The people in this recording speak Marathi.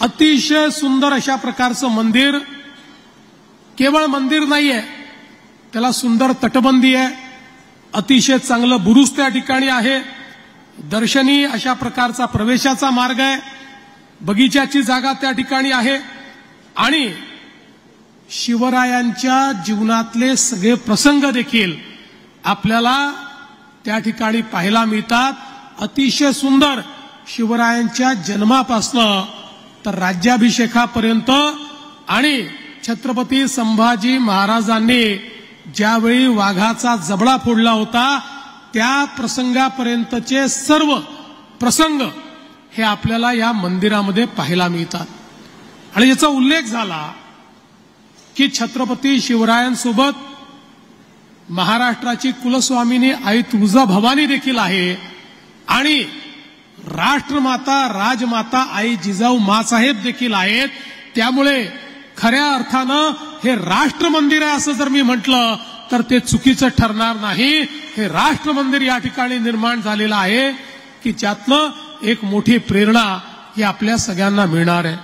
अतिशय सुंदर अशा प्रकारचं मंदिर, केवळ मंदिर नाहीये, त्याला सुंदर तटबंदी आहे, अतिशय चांगलं बुरुज त्या ठिकाणी आहे, दर्शनी अशा प्रकारचा प्रवेशाचा मार्ग आहे, बगीच्याची जागा त्या ठिकाणी आहे आणि शिवरायांच्या जीवनातले सगळे प्रसंग देखील आपल्याला त्या ठिकाणी पाहायला मिळतात. अतिशय सुंदर शिवरायांच्या जन्मापासनं तर राज्याभिषेकापर्यंत आणि छत्रपती संभाजी महाराजांनी ज्यावेळी वाघाचा जबडा फोडला होता त्या प्रसंगापर्यंतचे सर्व प्रसंग हे आपल्याला या मंदिरामध्ये पाहायला मिळतात. आणि याचा उल्लेख झाला की छत्रपती शिवरायांसोबत महाराष्ट्राची कुलस्वामिनी आई तुळजाभवानी देखील आहे आणि राष्ट्रमाता राजमाता आई जिजाऊ मासाहेब देखील आहेत. त्यामुळे खऱ्या अर्थानं हे राष्ट्र मंदिर आहे असं जर मी म्हटलं तर ते चुकीचं ठरणार नाही. हे राष्ट्र मंदिर या ठिकाणी निर्माण झालेलं आहे की ज्यातनं एक मोठी प्रेरणा ही आपल्या सगळ्यांना मिळणार आहे.